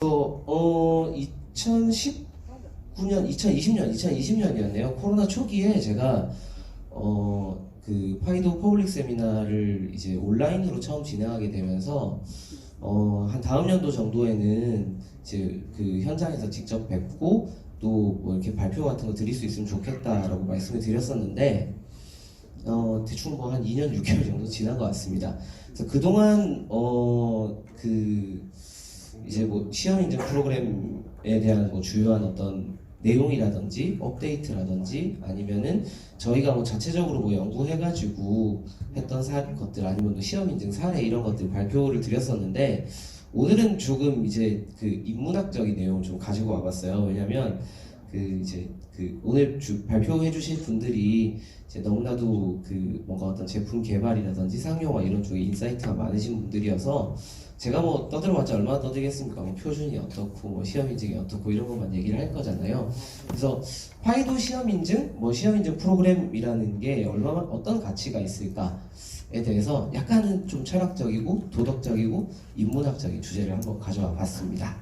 2019년, 2020년이었네요. 코로나 초기에 제가 그 파이도 퍼블릭 세미나를 이제 온라인으로 처음 진행하게 되면서 한 다음 연도 정도에는 이제 그 현장에서 직접 뵙고 또 뭐 이렇게 발표 같은 거 드릴 수 있으면 좋겠다라고 말씀을 드렸었는데 대충 뭐 한 2년 6개월 정도 지난 것 같습니다. 그래서 그동안 그 이제 뭐 시험 인증 프로그램에 대한 뭐 주요한 어떤 내용이라든지 업데이트라든지 아니면은 저희가 뭐 자체적으로 뭐 연구해가지고 했던 것들 아니면 뭐 시험 인증 사례 이런 것들 발표를 드렸었는데 오늘은 조금 이제 그 인문학적인 내용을 좀 가지고 와봤어요. 왜냐면 그 이제 그 오늘 발표해 주실 분들이 이제 너무나도 그 뭔가 어떤 제품 개발이라든지 상용화 이런 쪽에 인사이트가 많으신 분들이어서 제가 뭐 떠들어봤자 얼마나 떠들겠습니까? 뭐 표준이 어떻고 뭐 시험 인증이 어떻고 이런 것만 얘기를 할 거잖아요. 그래서 파이도 시험 인증, 뭐 시험 인증 프로그램이라는 게 얼마나 어떤 가치가 있을까에 대해서 약간은 좀 철학적이고 도덕적이고 인문학적인 주제를 한번 가져와 봤습니다.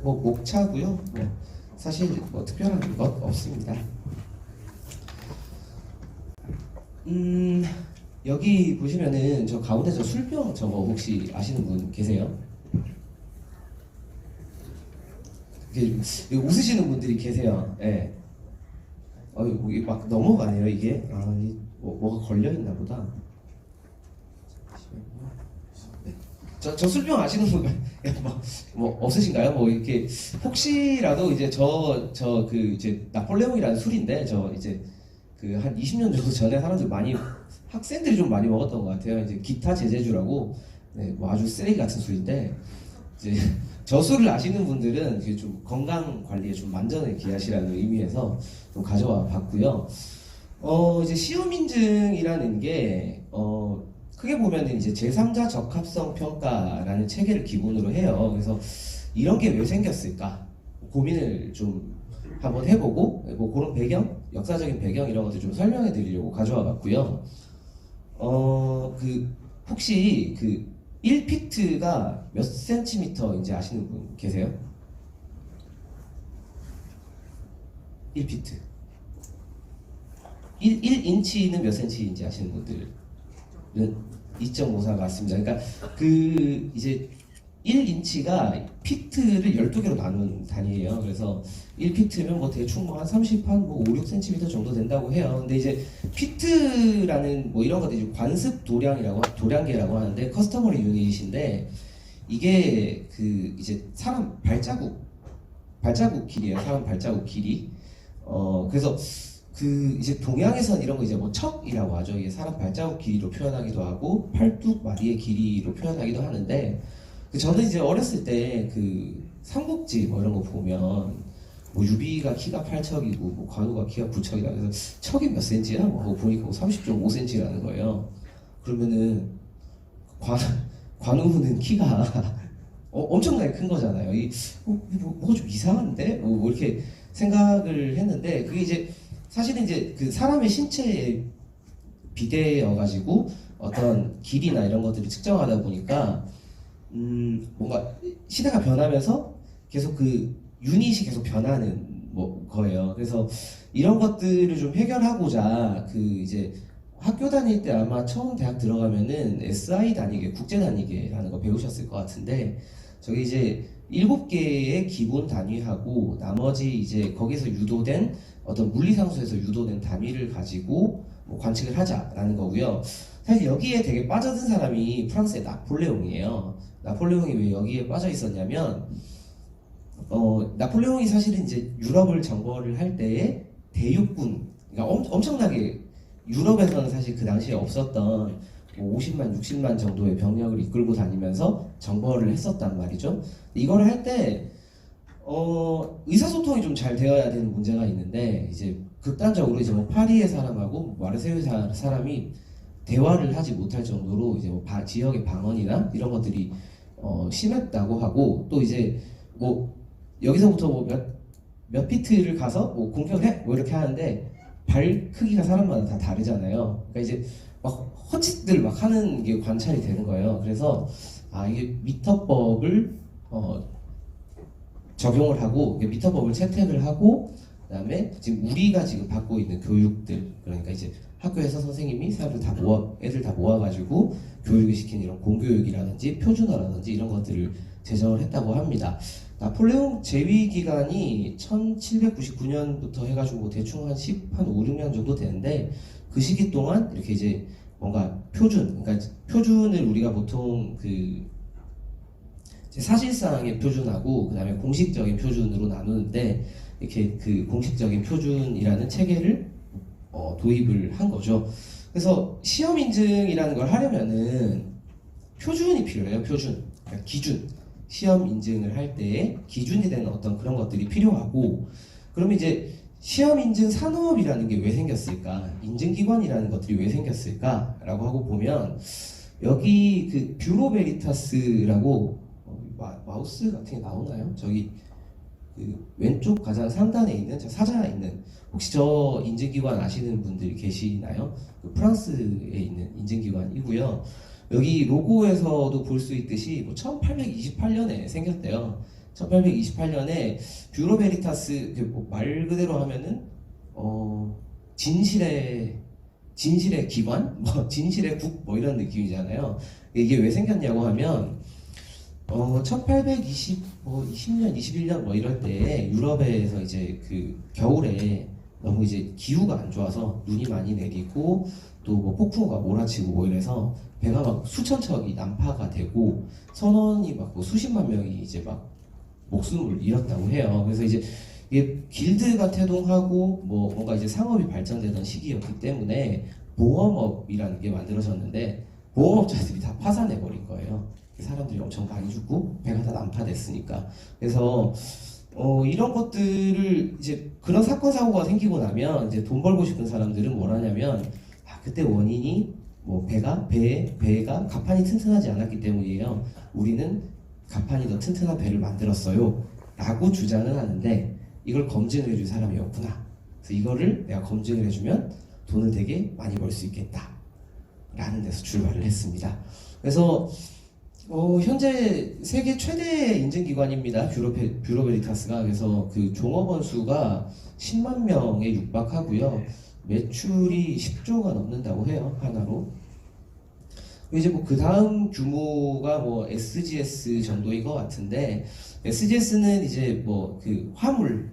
뭐 목차고요. 뭐 사실 뭐 특별한 것 없습니다. 여기 보시면은 저 가운데 저 술병 저거 혹시 아시는 분 계세요? 이게 웃으시는 분들이 계세요. 예. 네. 이게 막 넘어가네요 이게. 뭐가 걸려 있나 보다. 네. 저 술병 아시는 분 뭐 없으신가요? 뭐 이렇게 혹시라도 이제 저 그 이제 나폴레옹이라는 술인데 저 이제 그 한 20년 정도 전에 사람들 많이 학생들이 좀 많이 먹었던 것 같아요. 이제 기타 제제주라고 네, 뭐 아주 쓰레기 같은 술인데 이제 저 술을 아시는 분들은 이게 좀 건강 관리에 좀 만전을 기하시라는 의미에서 좀 가져와 봤고요. 이제 시험 인증이라는 게 크게 보면은 이제 제3자 적합성 평가라는 체계를 기본으로 해요. 그래서 이런 게 왜 생겼을까 고민을 좀 한번 해보고 뭐 그런 배경, 역사적인 배경 이런 것들 좀 설명해 드리려고 가져와 봤고요. 그 혹시 그 1피트가 몇 센티미터인지 아시는 분 계세요? 1피트. 1인치는 몇 센치인지 아시는 분들은 2.54 맞습니다. 그러니까 그 이제 1인치가 피트를 12개로 나눈 단위예요. 그래서 1피트면 뭐 대충 한 30한 뭐 5, 6cm 정도 된다고 해요. 근데 이제 피트라는 뭐 이런 것들 관습 도량계라고 하는데 커스터머리 유닛인데 이게 그 이제 사람 발자국 길이에요. 사람 발자국 길이. 그래서 그 이제 동양에선 이런 거 이제 뭐 척이라고 하죠. 이게 사람 발자국 길이로 표현하기도 하고 팔뚝 마디의 길이로 표현하기도 하는데 저는 이제 어렸을 때 그 삼국지 뭐 이런 거 보면 뭐 유비가 키가 8척이고 뭐 관우가 키가 9척이다 그래서 척이 몇 센치야? 뭐 보니까 뭐 30.5cm라는 거예요. 그러면은 관우는 키가 엄청나게 큰 거잖아요. 뭐가 좀 이상한데? 뭐 이렇게 생각을 했는데 그게 이제 사실은 이제 그 사람의 신체에 비대어 가지고 어떤 길이나 이런 것들을 측정하다 보니까 뭔가 시대가 변하면서 계속 그 유닛이 계속 변하는 뭐 거예요. 그래서 이런 것들을 좀 해결하고자 그 이제 학교 다닐 때 아마 처음 대학 들어가면은 SI 단위계, 국제 단위계라는 거 배우셨을 것 같은데 저기 이제 7개의 기본 단위하고 나머지 이제 거기서 유도된 어떤 물리상수에서 유도된 단위를 가지고 뭐 관측을 하자라는 거고요. 사실 여기에 되게 빠져든 사람이 프랑스의 나폴레옹이에요. 나폴레옹이 왜 여기에 빠져 있었냐면 나폴레옹이 사실은 이제 유럽을 정벌을 할 때에 대육군, 그러니까 엄청나게 유럽에서는 사실 그 당시에 없었던 뭐 50만, 60만 정도의 병력을 이끌고 다니면서 정벌을 했었단 말이죠. 이걸 할 때 의사소통이 좀 잘 되어야 되는 문제가 있는데 이제 극단적으로 이제 뭐 파리의 사람하고 마르세유의 사람이 대화를 하지 못할 정도로 이제 뭐 지역의 방언이나 이런 것들이 심했다고 하고 또 이제 뭐 여기서부터 뭐 몇 피트를 가서 뭐 공격해 뭐 이렇게 하는데 발 크기가 사람마다 다 다르잖아요. 그러니까 이제 막 헛짓들 막 하는 게 관찰이 되는 거예요. 그래서 이게 미터법을 적용을 하고 미터법을 채택을 하고 그다음에 지금 우리가 지금 받고 있는 교육들 그러니까 이제 학교에서 선생님이 애들 다 모아가지고 교육을 시킨 이런 공교육이라든지 표준어라든지 이런 것들을 제정을 했다고 합니다. 나폴레옹 제위 기간이 1799년부터 해가지고 대충 한 5, 6년 정도 되는데 그 시기 동안 이렇게 이제 뭔가 그러니까 표준을 우리가 보통 사실상의 표준하고 그다음에 공식적인 표준으로 나누는데 이렇게 그 공식적인 표준이라는 체계를 도입을 한 거죠. 그래서 시험 인증이라는 걸 하려면은 표준이 필요해요. 그러니까 기준. 시험 인증을 할 때 기준이 되는 어떤 그런 것들이 필요하고 그러면 이제 시험 인증 산업이라는 게 왜 생겼을까? 인증기관이라는 것들이 왜 생겼을까? 라고 하고 보면 여기 그 뷰로 베리타스라고 마우스 같은 게 나오나요? 저기 그 왼쪽 가장 상단에 있는 저 사자가 있는 혹시 저 인증기관 아시는 분들이 계시나요? 그 프랑스에 있는 인증기관이고요. 여기 로고에서도 볼 수 있듯이 1828년에 생겼대요. 1828년에 뷰로 베리타스 말 그대로 하면은 진실의 기관, 진실의 국 이런 느낌이잖아요. 이게 왜 생겼냐고 하면 20년, 21년 이럴 때 유럽에서 이제 그 겨울에 너무 이제 기후가 안 좋아서 눈이 많이 내리고 또 폭풍우가 몰아치고 이래서 배가 막 수천 척이 난파가 되고 선원이 막 수십만 명이 이제 막 목숨을 잃었다고 해요. 그래서 이제 이게 길드가 태동하고 뭔가 이제 상업이 발전되던 시기였기 때문에 보험업이라는 게 만들어졌는데 보험업자들이 다 파산해 버린 거예요. 사람들이 엄청 많이 죽고 배가 다 난파됐으니까. 그래서 이런 것들을 이제 그런 사건 사고가 생기고 나면 이제 돈 벌고 싶은 사람들은 뭘 하냐면 그때 원인이 배가 갑판이 튼튼하지 않았기 때문이에요. 우리는 갑판이 더 튼튼한 배를 만들었어요 라고 주장을 하는데 이걸 검증을 해줄 사람이 없구나. 그래서 이거를 내가 검증을 해주면 돈을 되게 많이 벌 수 있겠다 라는 데서 출발을 했습니다. 그래서 현재 세계 최대 인증기관입니다. 뷰로 베리타스가. 그래서 그 종업원 수가 10만 명에 육박하고요. 매출이 10조가 넘는다고 해요. 하나로. 이제 그 다음 규모가 SGS 정도인 것 같은데 SGS는 이제 그 화물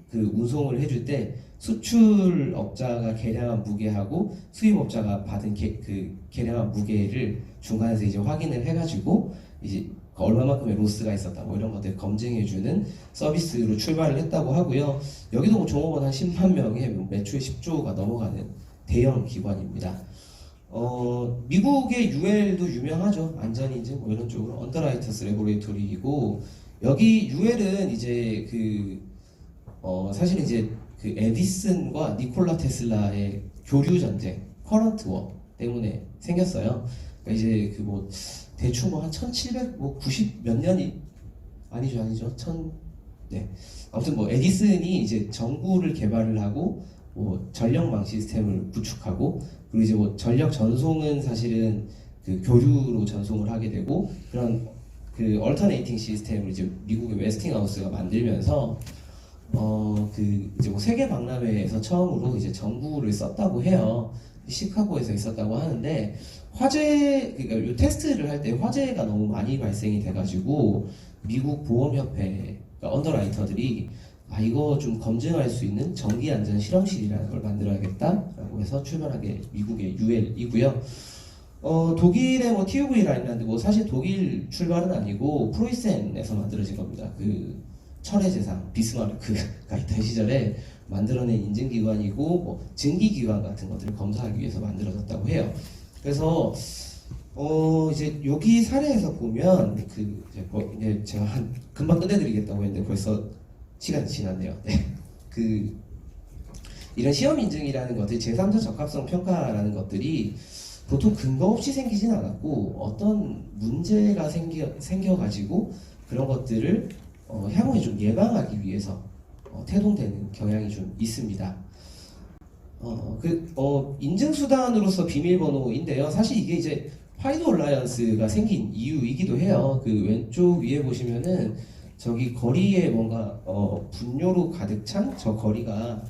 그 운송을 해줄 때 수출업자가 계량한 무게하고 수입업자가 받은 그 계량한 무게를 중간에서 이제 확인을 해가지고 이제 얼마만큼의 로스가 있었다 이런 것들 검증해주는 서비스로 출발을 했다고 하고요. 여기도 종업원 한 10만 명에 매출 10조가 넘어가는 대형 기관입니다. 미국의 UL도 유명하죠. 안전인증 이런 쪽으로 언더라이터스 레보레이토리이고 여기 UL은 이제 사실 이제 그 에디슨과 니콜라 테슬라의 교류 전쟁, 커런트 워 때문에 생겼어요. 그러니까 이제 대충 한 1790 몇 년이 아니죠. 네. 아무튼 에디슨이 이제 전구를 개발을 하고 전력망 시스템을 구축하고 그리고 이제 전력 전송은 사실은 그 교류로 전송을 하게 되고 그런 그 얼터네이팅 시스템을 이제 미국의 웨스팅하우스가 만들면서 이제 세계 박람회에서 처음으로 이제 전구를 썼다고 해요. 시카고에서 있었다고 하는데 그러니까 이 테스트를 할 때 화재가 너무 많이 발생이 돼가지고 미국 보험협회 그러니까 언더라이터들이 이거 좀 검증할 수 있는 전기 안전 실험실이라는 걸 만들어야겠다라고 해서 출발한 게 미국의 UL이고요. 독일의 TUV 라인란드 사실 독일 출발은 아니고 프로이센에서 만들어진 겁니다. 그 철의 재상 비스마르크가 있던 시절에 만들어낸 인증기관이고 증기기관 같은 것들을 검사하기 위해서 만들어졌다고 해요. 그래서 이제 여기 사례에서 보면 이제 제가 금방 끝내드리겠다고 했는데 벌써 시간이 지났네요. 네. 이런 시험 인증이라는 것들, 제3자 적합성 평가라는 것들이 보통 근거 없이 생기진 않았고 어떤 문제가 생겨가지고 그런 것들을 향후에 좀 예방하기 위해서 태동되는 경향이 좀 있습니다. 인증수단으로서 비밀번호인데요. 사실 이게 이제 파이도 얼라이언스가 생긴 이유이기도 해요. 그 왼쪽 위에 보시면은 저기 거리에 뭔가 분뇨로 가득 찬 저 거리가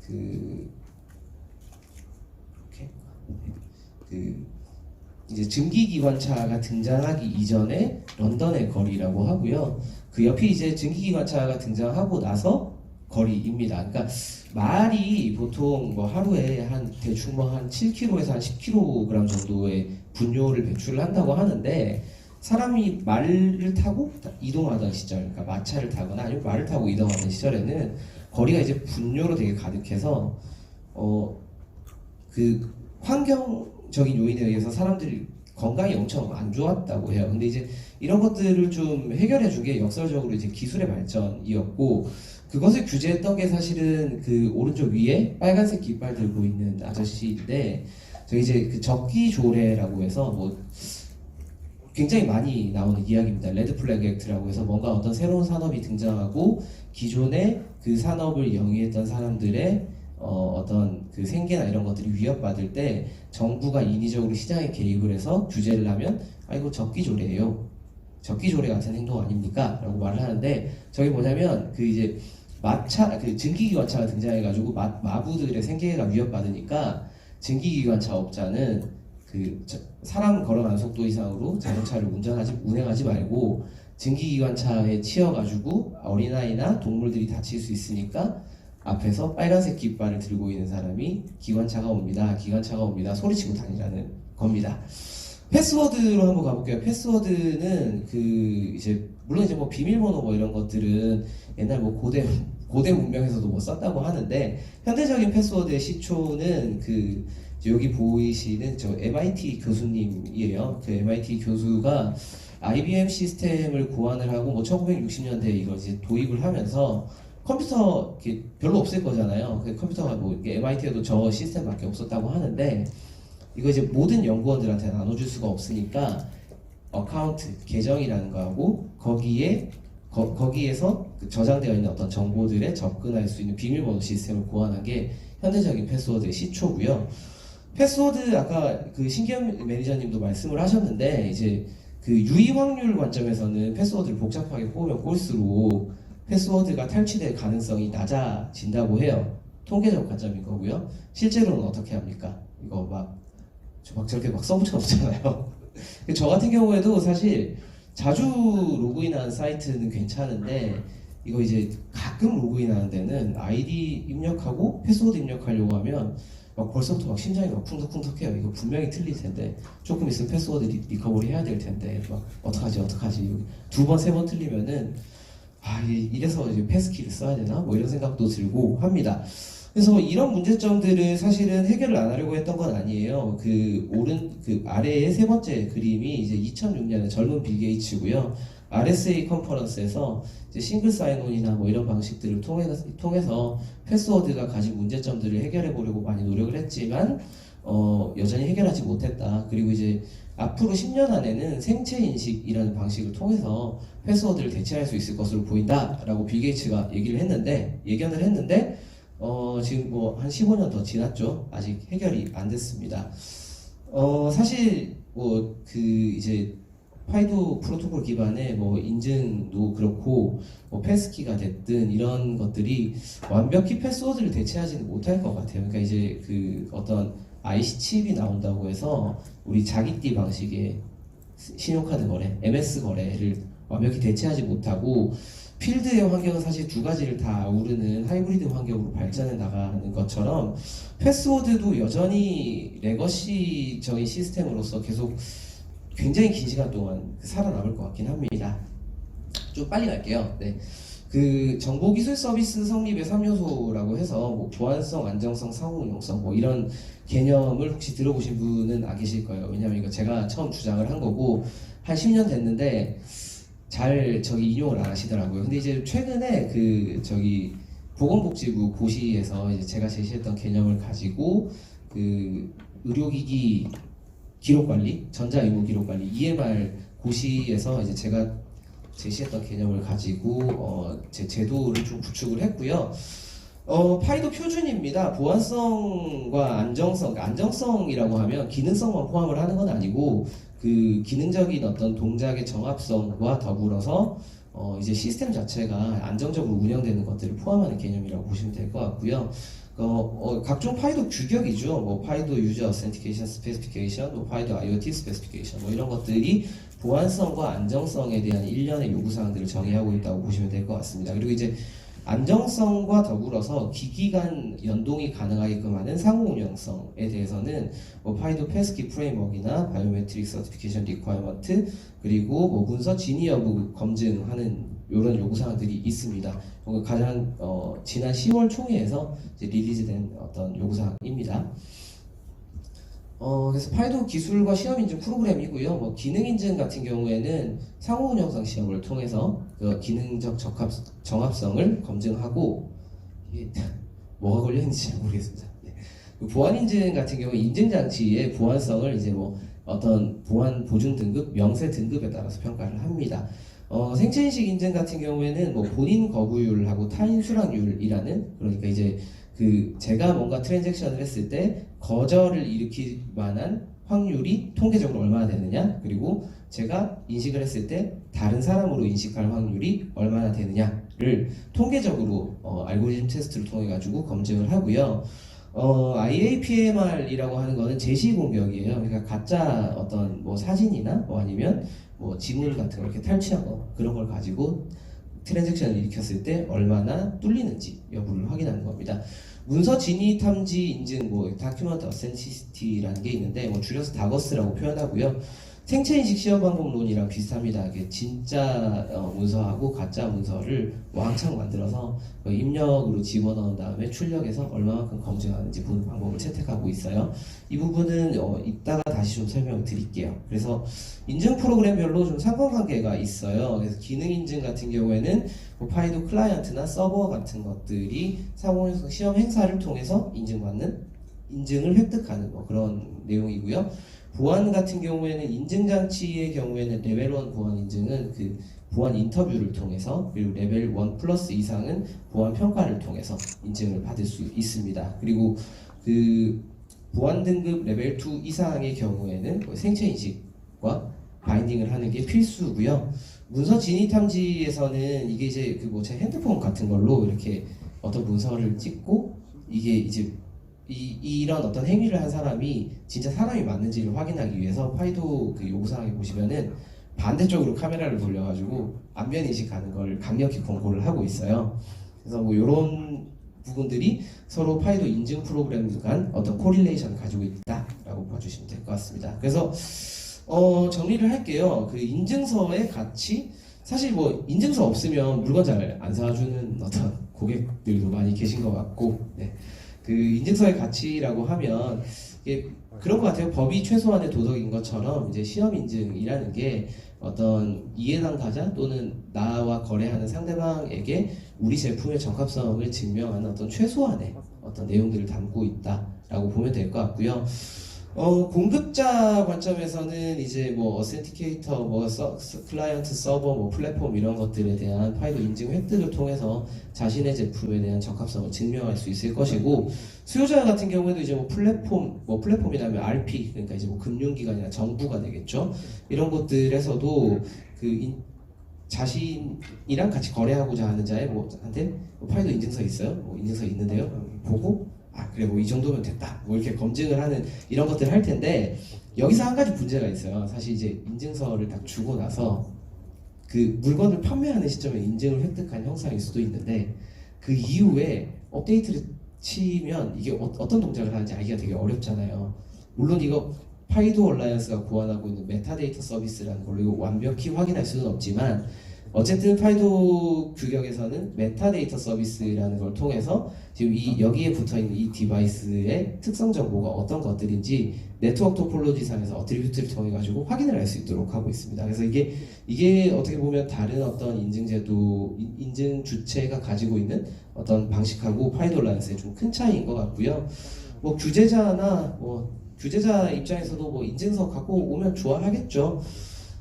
그 이렇게 그 이제 증기기관차가 등장하기 이전에 런던의 거리라고 하고요. 그 옆이 이제 증기기관차가 등장하고 나서 거리입니다. 그러니까 말이 보통 뭐 하루에 한 대충 뭐 한 7kg에서 한 10kg 정도의 분뇨를 배출을 한다고 하는데 사람이 말을 타고 이동하던 시절, 그러니까 마차를 타거나 아니면 말을 타고 이동하던 시절에는 거리가 이제 분뇨로 되게 가득해서 그 환경적인 요인에 의해서 사람들이 건강이 엄청 안 좋았다고 해요. 근데 이제 이런 것들을 좀 해결해 준 게 역설적으로 이제 기술의 발전이었고 그것을 규제했던 게 사실은 그 오른쪽 위에 빨간색 깃발 들고 있는 아저씨인데 저 이제 그 적기조례라고 해서 뭐 굉장히 많이 나오는 이야기입니다. 레드 플래그 액트라고 해서 뭔가 어떤 새로운 산업이 등장하고 기존에 그 산업을 영위했던 사람들의 어떤 그 생계나 이런 것들이 위협받을 때 정부가 인위적으로 시장에 개입을 해서 규제를 하면 이거 적기조례예요. 적기조례 같은 행동 아닙니까? 라고 말을 하는데 저게 뭐냐면 그 이제 마차 그 증기기관차가 등장해가지고 마부들의 생계가 위협받으니까 증기기관차 업자는 그 사람 걸어가는 속도 이상으로 자동차를 운행하지 말고 증기기관차에 치여가지고 어린아이나 동물들이 다칠 수 있으니까 앞에서 빨간색 깃발을 들고 있는 사람이 기관차가 옵니다 소리치고 다니라는 겁니다. 패스워드로 한번 가볼게요. 패스워드는 그 이제 물론 이제 뭐 비밀번호 뭐 이런 것들은 옛날 뭐 고대 문명에서도 뭐 썼다고 하는데 현대적인 패스워드의 시초는 그 여기 보이시는 저 MIT 교수님이에요. 그 MIT 교수가 IBM 시스템을 고안을 하고 뭐 1960년대에 이걸 이제 도입을 하면서 컴퓨터 별로 없을 거잖아요. 그 컴퓨터가 뭐 MIT에도 저 시스템밖에 없었다고 하는데 이거 이제 모든 연구원들한테 나눠줄 수가 없으니까 어카운트 계정이라는 거하고 거기에서 그 저장되어 있는 어떤 정보들에 접근할 수 있는 비밀번호 시스템을 고안한 게 현대적인 패스워드의 시초고요. 패스워드 아까 그 신기현 매니저님도 말씀을 하셨는데 이제 그 유의 확률 관점에서는 패스워드를 복잡하게 꼬으면 꼬을수록 패스워드가 탈취될 가능성이 낮아진다고 해요. 통계적 관점인 거고요. 실제로는 어떻게 합니까? 이거 막 저렇게 막 써본 적 없잖아요. 저 같은 경우에도 사실 자주 로그인하는 사이트는 괜찮은데 이거 이제 가끔 로그인하는 데는 아이디 입력하고 패스워드 입력하려고 하면 막 벌써부터 막 심장이 막 쿵덕쿵덕해요. 이거 분명히 틀릴 텐데 조금 있으면 패스워드 리커버리 해야 될 텐데 막 어떡하지 2번 3번 틀리면은 이래서 이제 패스키를 써야 되나 뭐 이런 생각도 들고 합니다. 그래서 이런 문제점들을 사실은 해결을 안 하려고 했던 건 아니에요. 그 아래의 세 번째 그림이 이제 2006년에 젊은 빌 게이츠고요. RSA 컨퍼런스에서 이제 싱글 사인온이나 뭐 이런 방식들을 통해서 패스워드가 가진 문제점들을 해결해 보려고 많이 노력을 했지만 여전히 해결하지 못했다. 그리고 이제 앞으로 10년 안에는 생체 인식이라는 방식을 통해서 패스워드를 대체할 수 있을 것으로 보인다라고 빌 게이츠가 예견을 했는데 지금 뭐 한 15년 더 지났죠. 아직 해결이 안 됐습니다. 사실 뭐 그 이제 파이도 프로토콜 기반의 뭐 인증도 그렇고 뭐 패스키가 됐든 이런 것들이 완벽히 패스워드를 대체하지는 못할 것 같아요. 그러니까 이제 그 어떤 IC 칩이 나온다고 해서 우리 자기띠 방식의 신용카드 거래, MS 거래를 완벽히 대체하지 못하고 필드의 환경은 사실 두 가지를 다 아우르는 하이브리드 환경으로 발전해 나가는 것처럼 패스워드도 여전히 레거시적인 시스템으로서 계속 굉장히 긴 시간 동안 살아남을 것 같긴 합니다. 좀 빨리 갈게요. 네. 그 정보기술 서비스 성립의 3요소라고 해서 뭐 보안성, 안정성, 상호응용성 뭐 이런 개념을 혹시 들어보신 분은 안 계실 거예요. 왜냐면 이거 제가 처음 주장을 한 거고 한 10년 됐는데 잘 인용을 안 하시더라고요. 근데 이제 최근에 보건복지부 고시에서 이제 제가 제시했던 개념을 가지고 그 의료기기 기록관리, 전자의무 기록관리 EMR 고시에서 이제 제가 제시했던 개념을 가지고 제 제도를 좀 구축을 했고요. 파이도 표준입니다. 보안성과 안정성, 그러니까 안정성이라고 하면 기능성만 포함을 하는 건 아니고 그 기능적인 어떤 동작의 정합성과 더불어서 이제 시스템 자체가 안정적으로 운영되는 것들을 포함하는 개념이라고 보시면 될 것 같고요. 각종 파이도 규격이죠. 뭐 파이도 유저 어센티케이션 스페시피케이션, 뭐 파이도 IoT 스페시피케이션, 뭐 이런 것들이 보안성과 안정성에 대한 일련의 요구사항들을 정의하고 있다고 보시면 될 것 같습니다. 그리고 이제 안정성과 더불어서 기기 간 연동이 가능하게끔 하는 상호 운영성에 대해서는 뭐 파이도 패스키 프레임워크나 바이오메트릭 서티피케이션 리퀘어먼트 그리고 뭐 문서 진위 여부 검증하는 이런 요구사항들이 있습니다. 가장 지난 10월 총회에서 이제 리리즈된 어떤 요구사항입니다. 그래서 파이도 기술과 시험 인증 프로그램이고요. 뭐 기능 인증 같은 경우에는 상호 운영성 시험을 통해서 그 기능적 정합성을 검증하고 이게 뭐가 걸려 있는지 잘 모르겠습니다. 네. 그 보안 인증 같은 경우 인증 장치의 보안성을 이제 뭐 어떤 보안 보증 등급, 명세 등급에 따라서 평가를 합니다. 생체 인식 인증 같은 경우에는 뭐 본인 거부율하고 타인 수락률이라는 그러니까 이제 그 제가 뭔가 트랜잭션을 했을 때 거절을 일으킬 만한 확률이 통계적으로 얼마나 되느냐 그리고 제가 인식을 했을 때 다른 사람으로 인식할 확률이 얼마나 되느냐를 통계적으로 알고리즘 테스트를 통해 가지고 검증을 하고요. IAPMR이라고 하는 거는 제시 공격이에요. 그러니까 가짜 어떤 뭐 사진이나 뭐 아니면 뭐 지문 같은 걸 이렇게 탈취한 거 그런 걸 가지고 트랜잭션을 일으켰을 때 얼마나 뚫리는지 여부를 확인하는 겁니다. 문서 진위 탐지 인증, 뭐 다큐먼트 어센티시티라는 게 있는데 뭐 줄여서 다거스라고 표현하고요. 생체 인식 시험 방법론이랑 비슷합니다. 이게 진짜 문서하고 가짜 문서를 왕창 만들어서 입력으로 집어넣은 다음에 출력해서 얼마만큼 검증하는지 보는 방법을 채택하고 있어요. 이 부분은 이따가 다시 좀 설명을 드릴게요. 그래서 인증 프로그램별로 좀 상관관계가 있어요. 그래서 기능 인증 같은 경우에는 뭐 파이도 클라이언트나 서버 같은 것들이 상호에서 시험 행사를 통해서 인증을 획득하는 뭐 그런 내용이고요. 보안 같은 경우에는 인증장치의 경우에는 레벨 1 보안 인증은 그 보안 인터뷰를 통해서 그리고 레벨 1 플러스 이상은 보안 평가를 통해서 인증을 받을 수 있습니다. 그리고 그 보안 등급 레벨 2 이상의 경우에는 생체 인식과 바인딩을 하는 게 필수고요. 문서 진위 탐지에서는 이게 이제 그 뭐 제 핸드폰 같은 걸로 이렇게 어떤 문서를 찍고 이게 이제 이런 어떤 행위를 한 사람이 진짜 사람이 맞는지를 확인하기 위해서 파이도 그 요구사항에 보시면은 반대쪽으로 카메라를 돌려가지고 안면 인식하는 걸 강력히 권고를 하고 있어요. 그래서 뭐 이런 부분들이 서로 파이도 인증 프로그램 간 어떤 코릴레이션을 가지고 있다라고 봐주시면 될 것 같습니다. 그래서 정리를 할게요. 그 인증서의 가치 사실 뭐 인증서 없으면 물건 잘 안 사주는 어떤 고객들도 많이 계신 것 같고 네. 그 인증서의 가치라고 하면 이게 그런 것 같아요. 법이 최소한의 도덕인 것처럼 이제 시험 인증이라는 게 어떤 이해당사자 또는 나와 거래하는 상대방에게 우리 제품의 적합성을 증명하는 어떤 최소한의 어떤 내용들을 담고 있다라고 보면 될 것 같고요. 공급자 관점에서는 이제 뭐 어센티케이터, 뭐 클라이언트 서버, 뭐 플랫폼 이런 것들에 대한 파이도 인증 획득을 통해서 자신의 제품에 대한 적합성을 증명할 수 있을 것이고 수요자 같은 경우에도 이제 뭐 플랫폼이라면 RP 그러니까 이제 뭐 금융기관이나 정부가 되겠죠. 이런 곳들에서도 그 자신이랑 같이 거래하고자 하는 자의 한테 파이도 인증서 있어요? 뭐 인증서 있는데요? 보고 그래 뭐 이 정도면 됐다 뭐 이렇게 검증을 하는 이런 것들을 할 텐데 여기서 한 가지 문제가 있어요. 사실 이제 인증서를 딱 주고 나서 그 물건을 판매하는 시점에 인증을 획득한 형상일 수도 있는데 그 이후에 업데이트를 치면 이게 어떤 동작을 하는지 알기가 되게 어렵잖아요. 물론 이거 파이도 얼라이언스가 고안하고 있는 메타데이터 서비스라는 걸로 이거 완벽히 확인할 수는 없지만 어쨌든 파이도 규격에서는 메타데이터 서비스라는 걸 통해서 지금 여기에 붙어있는 이 디바이스의 특성 정보가 어떤 것들인지 네트워크 토폴로지 상에서 어트리뷰트를 통해 가지고 확인을 할 수 있도록 하고 있습니다. 그래서 이게 어떻게 보면 다른 어떤 인증 주체가 가지고 있는 어떤 방식하고 파이도 얼라이언스의 좀 큰 차이인 것 같고요. 뭐 규제자 입장에서도 뭐 인증서 갖고 오면 좋아하겠죠.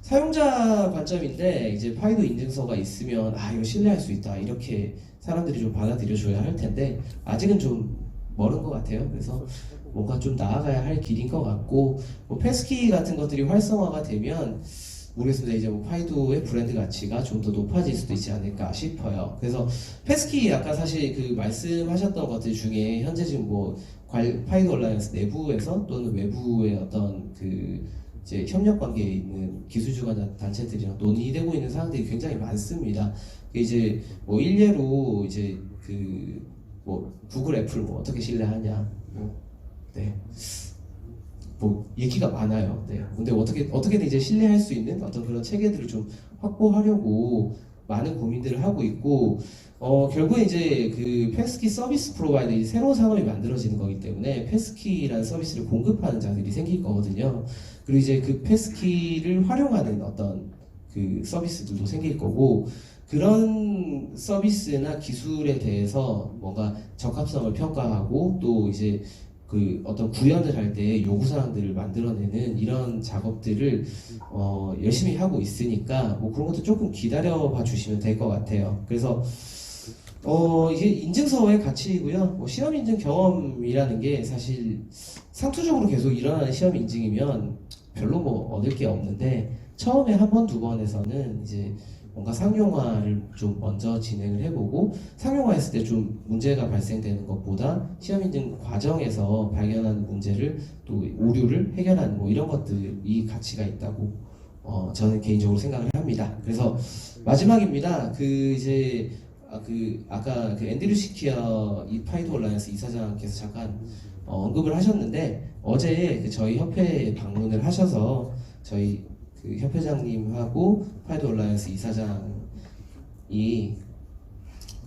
사용자 관점인데 이제 파이도 인증서가 있으면 아 이거 신뢰할 수 있다 이렇게 사람들이 좀 받아들여줘야 할 텐데 아직은 좀 멀은 것 같아요. 그래서 뭔가 좀 나아가야 할 길인 것 같고 뭐 패스키 같은 것들이 활성화가 되면 모르겠습니다. 이제 뭐 파이도의 브랜드 가치가 좀 더 높아질 수도 있지 않을까 싶어요. 그래서 패스키 아까 사실 그 말씀하셨던 것들 중에 현재 지금 뭐 파이도 얼라이언스 내부에서 또는 외부의 어떤 그 이제 협력 관계에 있는 기술주관 단체들이랑 논의되고 있는 사항들이 굉장히 많습니다. 이제 뭐 일례로 이제 그 뭐 구글, 애플 뭐 어떻게 신뢰하냐, 네, 뭐 얘기가 많아요. 네, 근데 어떻게든 이제 신뢰할 수 있는 어떤 그런 체계들을 좀 확보하려고 많은 고민들을 하고 있고, 결국에 이제 그 패스키 서비스 프로바이더 이 새로운 산업이 만들어지는 거기 때문에 패스키라는 서비스를 공급하는 자들이 생길 거거든요. 그리고 이제 그 패스키를 활용하는 어떤 그 서비스들도 생길 거고, 그런 서비스나 기술에 대해서 뭔가 적합성을 평가하고 또 이제 그 어떤 구현을 할 때 요구사항들을 만들어내는 이런 작업들을 열심히 하고 있으니까 뭐 그런 것도 조금 기다려봐 주시면 될 것 같아요. 그래서 이게 인증서의 가치이고요. 뭐 시험 인증 경험이라는 게 사실 상투적으로 계속 일어나는 시험 인증이면 별로 뭐 얻을 게 없는데 처음에 한 번, 두 번에서는 이제 뭔가 상용화를 좀 먼저 진행을 해보고 상용화했을 때 좀 문제가 발생되는 것보다 시험 인증 과정에서 발견하는 문제를 또 오류를 해결하는 뭐 이런 것들이 가치가 있다고 저는 개인적으로 생각을 합니다. 그래서 마지막입니다. 그 이제 아까 그 앤드류 시키어 이 파이도 얼라이언스 이사장께서 잠깐 언급을 하셨는데 어제 그 저희 협회에 방문을 하셔서 저희 그 협회장님하고 파이도 얼라이언스 이사장이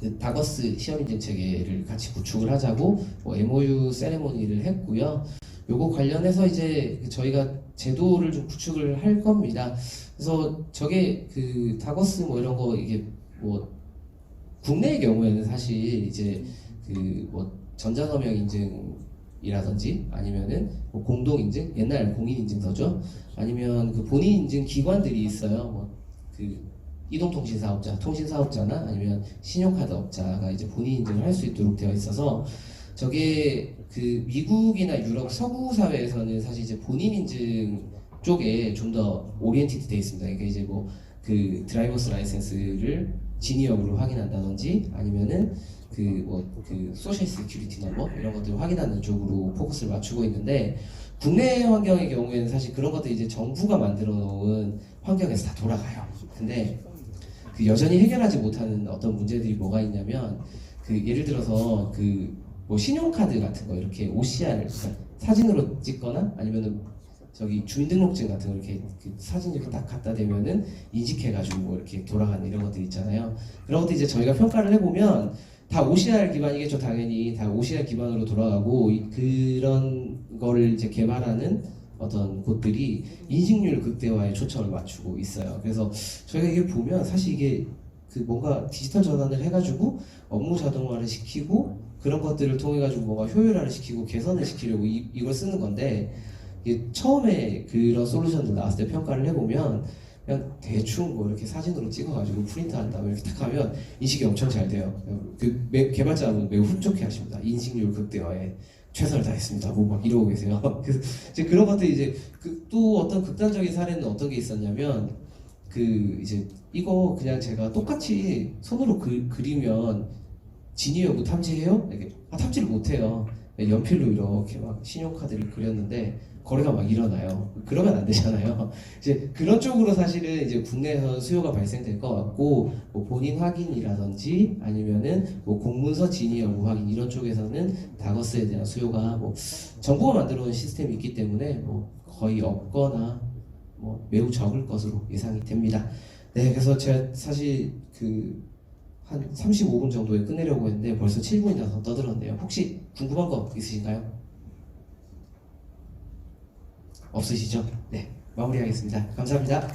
그 다거스 시험 인증 체계를 같이 구축을 하자고 뭐 MOU 세레모니를 했고요. 요거 관련해서 이제 저희가 제도를 좀 구축을 할 겁니다. 그래서 저게 그 다거스 뭐 이런 거 이게 뭐 국내의 경우에는 사실 이제 그 뭐 전자서명 인증이라든지 아니면은 뭐 공동 인증, 옛날 공인 인증서죠. 아니면 그 본인 인증 기관들이 있어요. 뭐 그 이동통신 사업자, 통신 사업자나 아니면 신용카드 업자가 이제 본인 인증을 할 수 있도록 되어 있어서 저게 그 미국이나 유럽 서구 사회에서는 사실 이제 본인 인증 쪽에 좀 더 오리엔티드 되어 있습니다. 그러니까 이제 뭐 그 드라이버스 라이센스를 진위역으로 확인한다든지 아니면은 그 소셜 시큐리티 넘버 이런 것들을 확인하는 쪽으로 포커스를 맞추고 있는데 국내 환경의 경우에는 사실 그런 것들 이제 정부가 만들어 놓은 환경에서 다 돌아가요. 근데 그 여전히 해결하지 못하는 어떤 문제들이 뭐가 있냐면 그 예를 들어서 그 뭐 신용카드 같은 거 이렇게 OCR 그러니까 사진으로 찍거나 아니면은 저기 주민등록증 같은 거 이렇게 그 사진 이렇게 딱 갖다 대면은 인식해가지고 뭐 이렇게 돌아가는 이런 것들 있잖아요. 그런 것들 이제 저희가 평가를 해보면 다 OCR 기반이겠죠. 당연히 다 OCR 기반으로 돌아가고 그런 거를 이제 개발하는 어떤 곳들이 인식률 극대화에 초점을 맞추고 있어요. 그래서 저희가 이게 보면 사실 이게 그 뭔가 디지털 전환을 해가지고 업무 자동화를 시키고 그런 것들을 통해 가지고 뭔가 효율화를 시키고 개선을 시키려고 이걸 쓰는 건데 이게 처음에 그런 솔루션들 나왔을 때 평가를 해보면 그냥 대충 뭐 이렇게 사진으로 찍어가지고 프린트한 다음에 이렇게 딱 하면 인식이 엄청 잘 돼요. 그 개발자분 매우 흡족해 하십니다. 인식률 극대화에 최선을 다했습니다. 뭐 막 이러고 계세요. 그래서 이제 그런 것들이 이제 또 어떤 극단적인 사례는 어떤 게 있었냐면 그 이제 이거 그냥 제가 똑같이 손으로 그리면 진위 여부 탐지해요? 이렇게 탐지를 못해요. 연필로 이렇게 막 신용카드를 그렸는데 거래가 막 일어나요. 그러면 안 되잖아요. 이제 그런 쪽으로 사실은 이제 국내에서 수요가 발생될 것 같고 뭐 본인 확인이라든지 아니면은 뭐 공문서 진위 여부 확인 이런 쪽에서는 다거스에 대한 수요가 뭐 정부가 만들어 놓은 시스템이 있기 때문에 뭐 거의 없거나 뭐 매우 적을 것으로 예상이 됩니다. 네, 그래서 제가 사실 그 한 35분 정도에 끝내려고 했는데 벌써 7분이나 더 떠들었네요. 혹시 궁금한 거 있으신가요? 없으시죠? 네, 마무리하겠습니다. 감사합니다.